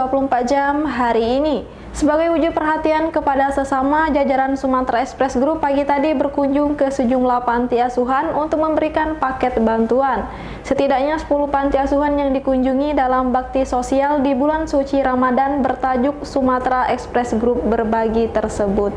24 jam hari ini. Sebagai wujud perhatian kepada sesama, jajaran Sumatra Express Group pagi tadi berkunjung ke sejumlah panti asuhan untuk memberikan paket bantuan. Setidaknya 10 panti asuhan yang dikunjungi dalam bakti sosial di bulan suci Ramadan bertajuk Sumatra Express Group berbagi tersebut.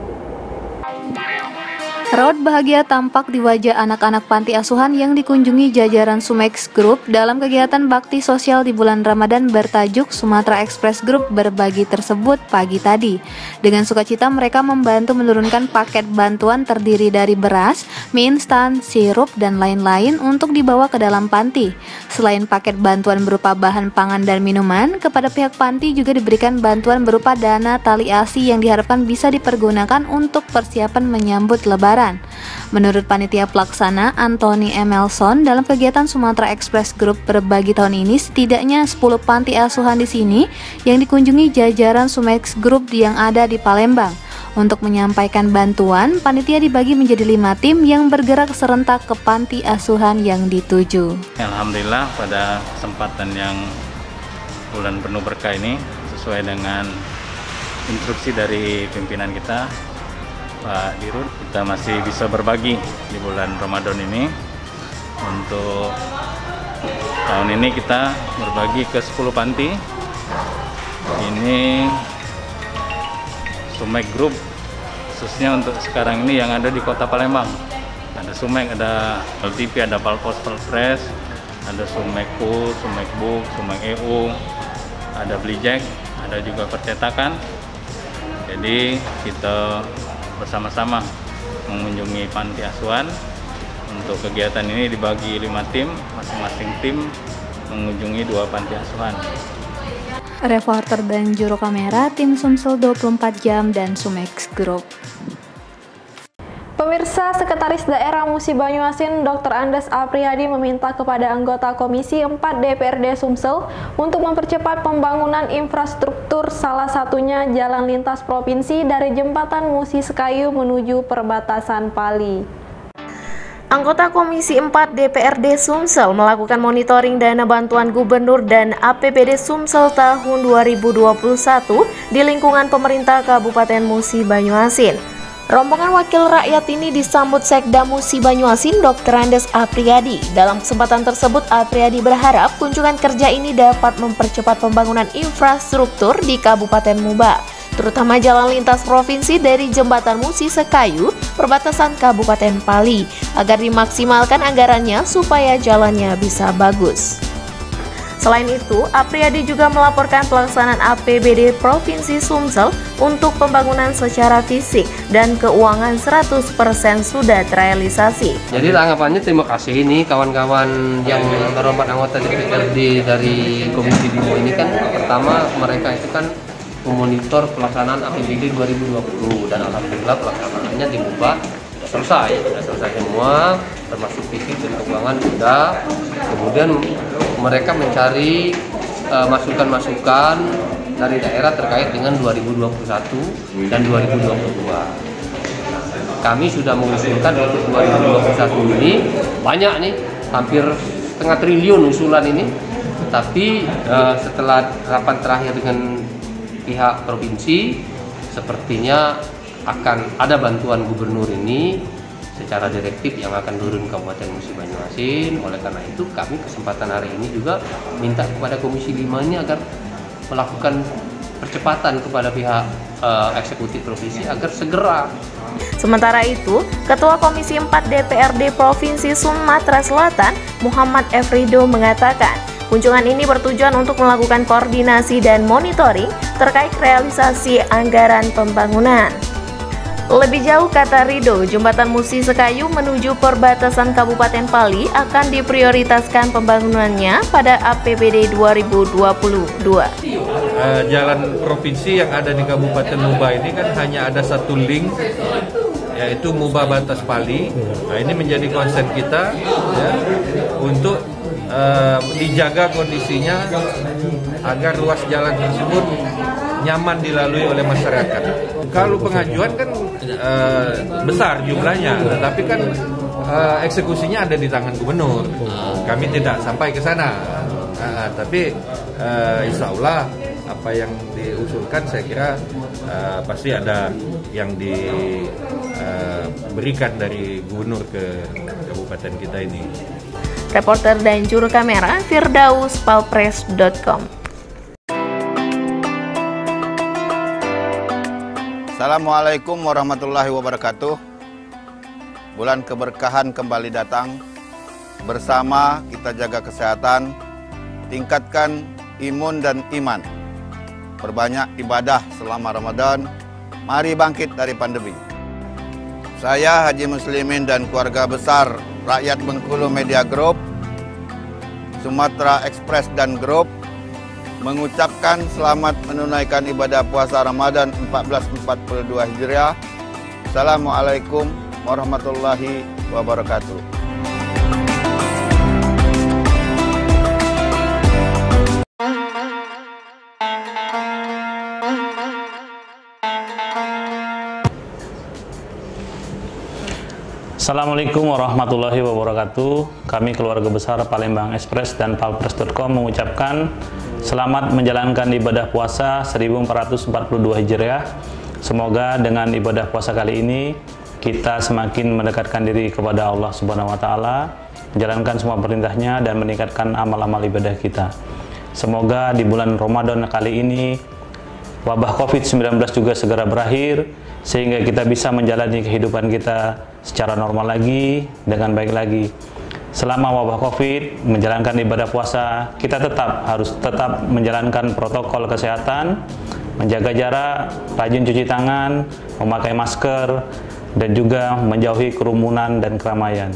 Raut bahagia tampak di wajah anak-anak panti asuhan yang dikunjungi jajaran Sumex Group dalam kegiatan bakti sosial di bulan Ramadan bertajuk Sumatra Express Group berbagi tersebut pagi tadi. Dengan sukacita mereka membantu menurunkan paket bantuan terdiri dari beras, mie instan, sirup, dan lain-lain untuk dibawa ke dalam panti. Selain paket bantuan berupa bahan pangan dan minuman, kepada pihak panti juga diberikan bantuan berupa dana tali asi yang diharapkan bisa dipergunakan untuk persiapan menyambut Lebaran. Menurut panitia pelaksana Anthony Emelson, dalam kegiatan Sumatra Express Group berbagi tahun ini setidaknya 10 panti asuhan di sini yang dikunjungi jajaran Sumex Group yang ada di Palembang. Untuk menyampaikan bantuan, panitia dibagi menjadi 5 tim yang bergerak serentak ke panti asuhan yang dituju. Alhamdulillah pada kesempatan yang bulan penuh berkah ini, sesuai dengan instruksi dari pimpinan kita Pak Dirut, kita masih bisa berbagi di bulan Ramadan ini. Untuk tahun ini kita berbagi ke 10 panti. Ini Sumex Group, khususnya untuk sekarang ini yang ada di Kota Palembang. Ada Sumex, ada LTP, ada Palpos, Palpres, ada Sumex Pool, Sumex Book, Sumex EU, ada Blijek, ada juga percetakan. Jadi kita bersama-sama mengunjungi panti asuhan. Untuk kegiatan ini dibagi 5 tim, masing-masing tim mengunjungi 2 panti asuhan. Reporter dan juru kamera tim Sumsel 24 jam dan Sumex Group. Pemirsa, Sekretaris Daerah Musi Banyuasin Dr. Andes Apriyadi meminta kepada anggota Komisi 4 DPRD Sumsel untuk mempercepat pembangunan infrastruktur, salah satunya jalan lintas provinsi dari Jembatan Musi Sekayu menuju perbatasan Pali. Anggota Komisi 4 DPRD Sumsel melakukan monitoring dana bantuan gubernur dan APBD Sumsel tahun 2021 di lingkungan pemerintah Kabupaten Musi Banyuasin. Rombongan wakil rakyat ini disambut Sekda Musi Banyuasin Dr. Andes Apriyadi. Dalam kesempatan tersebut, Apriyadi berharap kunjungan kerja ini dapat mempercepat pembangunan infrastruktur di Kabupaten Muba, terutama jalan lintas provinsi dari Jembatan Musi Sekayu, perbatasan Kabupaten Pali, agar dimaksimalkan anggarannya supaya jalannya bisa bagus. Selain itu, Apriyadi juga melaporkan pelaksanaan APBD Provinsi Sumsel untuk pembangunan secara fisik dan keuangan 100% sudah terrealisasi. Jadi tanggapannya terima kasih ini kawan-kawan yang terhormat anggota DPRD dari Komisi 5 ini kan, pertama mereka itu kan memonitor pelaksanaan APBD 2020 dan alhamdulillah pelaksanaannya di Muba sudah selesai semua, termasuk fisik dan keuangan sudah. Kemudian mereka mencari masukan-masukan dari daerah terkait dengan 2021 dan 2022. Kami sudah mengusulkan untuk 2021 ini banyak nih, hampir setengah triliun usulan ini. Tapi setelah rapat terakhir dengan pihak provinsi, sepertinya akan ada bantuan gubernur ini secara direktif yang akan turun ke Kabupaten Musi Banyuasin. Oleh karena itu kami kesempatan hari ini juga minta kepada Komisi 5 ini agar melakukan percepatan kepada pihak eksekutif provinsi agar segera. Sementara itu, Ketua Komisi 4 DPRD Provinsi Sumatera Selatan Muhammad Efrido mengatakan kunjungan ini bertujuan untuk melakukan koordinasi dan monitoring terkait realisasi anggaran pembangunan. Lebih jauh, kata Rido, Jembatan Musi Sekayu menuju perbatasan Kabupaten Pali akan diprioritaskan pembangunannya pada APBD 2022. Jalan provinsi yang ada di Kabupaten Muba ini kan hanya ada satu link, yaitu Muba Batas Pali. Nah, ini menjadi konsen kita ya, untuk dijaga kondisinya agar ruas jalan tersebut nyaman dilalui oleh masyarakat. Kalau pengajuan kan besar jumlahnya, tetapi kan eksekusinya ada di tangan gubernur. Kami tidak sampai ke sana, tapi insya Allah apa yang diusulkan, saya kira pasti ada yang diberikan dari gubernur ke kabupaten kita ini. Reporter dan juru kamera Firdaus, palpres.com. Assalamualaikum warahmatullahi wabarakatuh. Bulan keberkahan kembali datang. Bersama kita jaga kesehatan, tingkatkan imun dan iman. Perbanyak ibadah selama Ramadan. Mari bangkit dari pandemi. Saya Haji Muslimin dan keluarga besar Rakyat Bengkulu Media Group, Sumatera Express dan Group mengucapkan selamat menunaikan ibadah puasa Ramadan 1442 Hijriah. Assalamualaikum warahmatullahi wabarakatuh. Assalamualaikum warahmatullahi wabarakatuh. Kami keluarga besar Palembang Express dan palpres.com mengucapkan selamat menjalankan ibadah puasa 1442 Hijriah. Semoga dengan ibadah puasa kali ini kita semakin mendekatkan diri kepada Allah Subhanahu wa taala, menjalankan semua perintahnya dan meningkatkan amal-amal ibadah kita. Semoga di bulan Ramadan kali ini wabah COVID-19 juga segera berakhir sehingga kita bisa menjalani kehidupan kita secara normal lagi, dengan baik lagi. Selama wabah COVID, menjalankan ibadah puasa, kita harus tetap menjalankan protokol kesehatan, menjaga jarak, rajin cuci tangan, memakai masker, dan juga menjauhi kerumunan dan keramaian.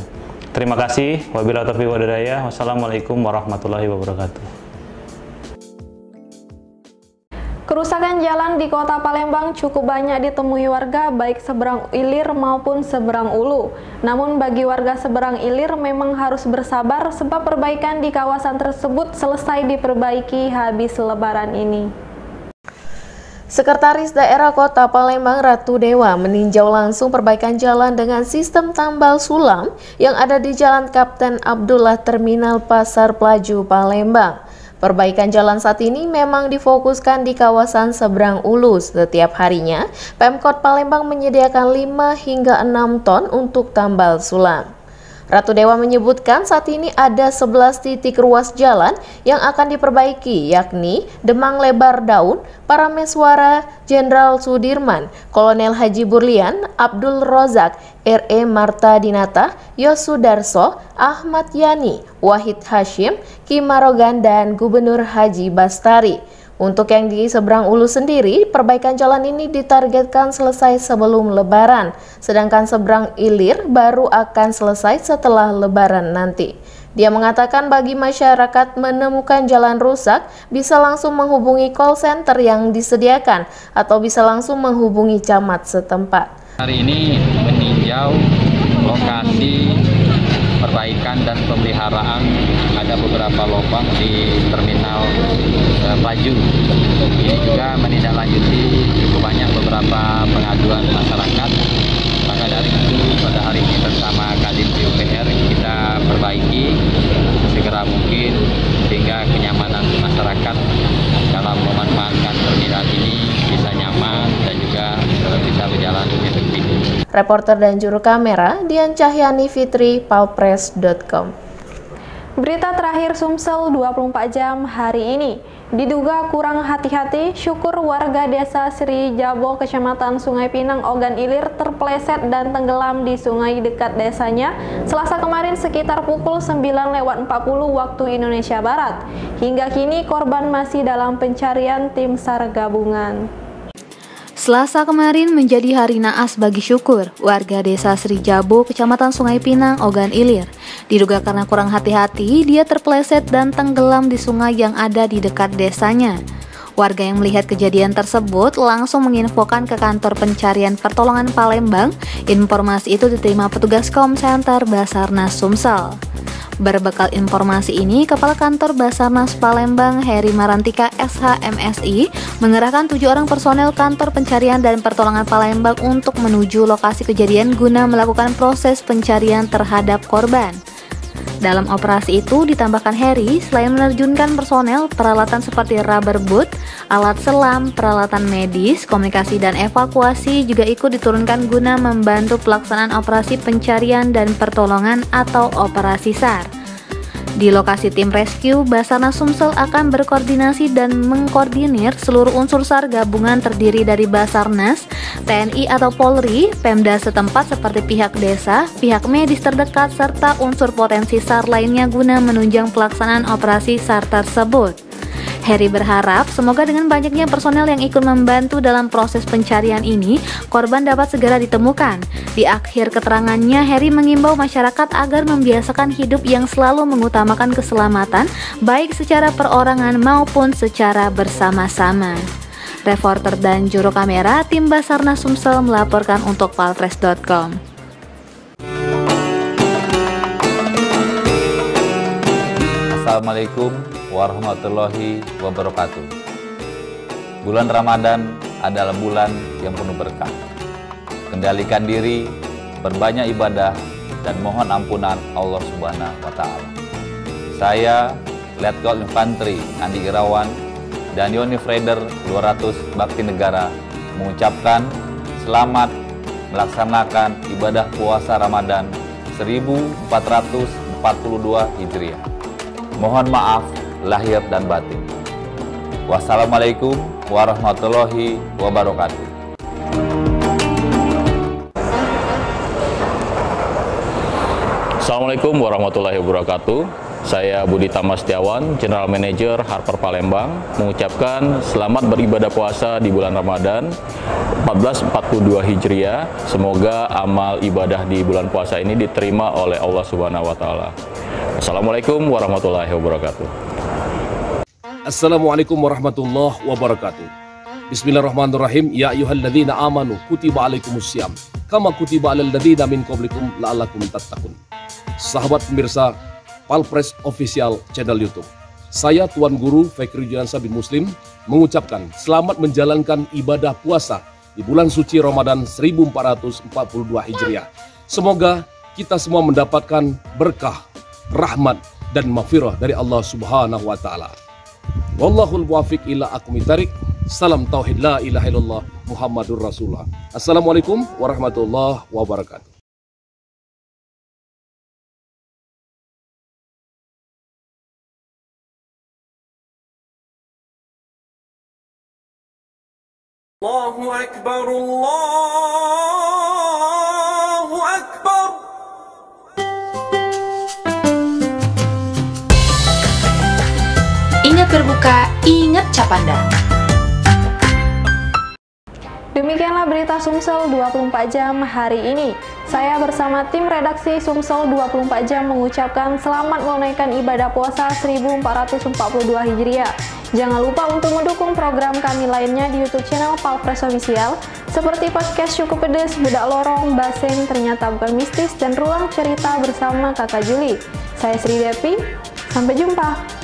Terima kasih. Wabillahi taufiq wal hidayah. Wassalamualaikum warahmatullahi wabarakatuh. Kerusakan jalan di kota Palembang cukup banyak ditemui warga baik seberang ilir maupun seberang ulu. Namun bagi warga seberang ilir memang harus bersabar sebab perbaikan di kawasan tersebut selesai diperbaiki habis lebaran ini. Sekretaris Daerah Kota Palembang Ratu Dewa meninjau langsung perbaikan jalan dengan sistem tambal sulam yang ada di Jalan Kapten Abdullah Terminal Pasar Pelaju Palembang. Perbaikan jalan saat ini memang difokuskan di kawasan seberang ulu. Setiap harinya, Pemkot Palembang menyediakan 5 hingga 6 ton untuk tambal sulam. Ratu Dewa menyebutkan saat ini ada 11 titik ruas jalan yang akan diperbaiki, yakni Demang Lebar Daun, Parameswara Jenderal Sudirman, Kolonel Haji Burlian, Abdul Rozak, R.E. Marta Dinata, Yosudarso, Ahmad Yani, Wahid Hashim, Kimarogan, dan Gubernur Haji Bastari. Untuk yang di seberang ulu sendiri, perbaikan jalan ini ditargetkan selesai sebelum lebaran, sedangkan seberang ilir baru akan selesai setelah lebaran nanti. Dia mengatakan bagi masyarakat menemukan jalan rusak, bisa langsung menghubungi call center yang disediakan atau bisa langsung menghubungi camat setempat. Hari ini meninjau lokasi perbaikan dan pemeliharaan ada beberapa lubang di terminal Pelaju. Ini juga menindaklanjuti cukup banyak beberapa pengaduan masyarakat. Maka dari itu pada hari ini bersama Kadin PUPR kita perbaiki segera mungkin sehingga kenyamanan masyarakat dalam memanfaatkan terminal ini bisa nyaman dan juga bisa berjalan efektif. Reporter dan juru kamera Dian Cahyani Fitri, palpres.com. Berita terakhir Sumsel 24 jam hari ini. Diduga kurang hati-hati, syukur warga desa Sri Jabo, Kecamatan Sungai Pinang, Ogan Ilir terpeleset dan tenggelam di sungai dekat desanya Selasa kemarin sekitar pukul 9:40 waktu Indonesia Barat. Hingga kini korban masih dalam pencarian tim SAR gabungan. Selasa kemarin menjadi hari naas bagi Syukur, warga desa Sri Jabo, Kecamatan Sungai Pinang, Ogan Ilir. Diduga karena kurang hati-hati, dia terpeleset dan tenggelam di sungai yang ada di dekat desanya. Warga yang melihat kejadian tersebut langsung menginfokan ke kantor pencarian pertolongan Palembang. Informasi itu diterima petugas Kom Center Basarnas Sumsel. Berbekal informasi ini, Kepala Kantor Basarnas Palembang Heri Marantika SHMSI mengerahkan 7 orang personel Kantor Pencarian dan Pertolongan Palembang untuk menuju lokasi kejadian guna melakukan proses pencarian terhadap korban. Dalam operasi itu ditambahkan Heri selain menerjunkan personel, peralatan seperti rubber boot, alat selam, peralatan medis, komunikasi dan evakuasi juga ikut diturunkan guna membantu pelaksanaan operasi pencarian dan pertolongan atau operasi SAR. Di lokasi tim rescue, Basarnas Sumsel akan berkoordinasi dan mengkoordinir seluruh unsur SAR gabungan terdiri dari Basarnas, TNI atau Polri, Pemda setempat seperti pihak desa, pihak medis terdekat, serta unsur potensi SAR lainnya guna menunjang pelaksanaan operasi SAR tersebut. Heri berharap semoga dengan banyaknya personel yang ikut membantu dalam proses pencarian ini, korban dapat segera ditemukan. Di akhir keterangannya, Heri mengimbau masyarakat agar membiasakan hidup yang selalu mengutamakan keselamatan, baik secara perorangan maupun secara bersama-sama. Reporter dan juru kamera tim Basarnas Sumsel melaporkan untuk palpres.com. Assalamualaikum warahmatullahi wabarakatuh. Bulan Ramadan adalah bulan yang penuh berkah. Kendalikan diri, berbanyak ibadah, dan mohon ampunan Allah Subhanahu wa Ta'ala. Saya, Letkol Infantri Andi Irawan dan Yoni Freder 200 Bakti Negara mengucapkan selamat melaksanakan ibadah puasa Ramadan 1442 Hijriah. Mohon maaf lahir dan batin. Wassalamualaikum warahmatullahi wabarakatuh. Assalamualaikum warahmatullahi wabarakatuh. Saya Budi Tama Setiawan, General Manager Harper Palembang, mengucapkan selamat beribadah puasa di bulan Ramadan 1442 Hijriah. Semoga amal ibadah di bulan puasa ini diterima oleh Allah Subhanahu wa Ta'ala. Assalamualaikum warahmatullahi wabarakatuh. Assalamualaikum warahmatullahi wabarakatuh. Bismillahirrahmanirrahim. Ya ayyuhalladzina amanu kutiba alaikumussyam kama kutiba alal ladzina min qablikum la'allakum tattaqun. Sahabat pemirsa Palpres Official Channel YouTube, saya Tuan Guru Fikri Juliansyah bin Muslim mengucapkan selamat menjalankan ibadah puasa di bulan suci Ramadan 1442 Hijriah. Semoga kita semua mendapatkan berkah, rahmat dan maghfirah dari Allah Subhanahu wa Ta'ala. Wallahul muwaffiq ila aqwamit thariq. Salam tauhid la ilaha illallah Muhammadur Rasulullah. Assalamualaikum warahmatullahi wabarakatuh. Allahu Akbar, Allahu Akbar. Ingat berbuka, ingat Capanda. Demikianlah berita Sumsel 24 jam hari ini. Saya bersama tim redaksi Sumsel 24 jam mengucapkan selamat menunaikan ibadah puasa 1442 Hijriah. Jangan lupa untuk mendukung program kami lainnya di YouTube channel Palpres Official seperti podcast Cukup Pedes, Budak Lorong, Baseng, Ternyata Bukan Mistis, dan Ruang Cerita bersama Kakak Juli. Saya Sri Devi, sampai jumpa.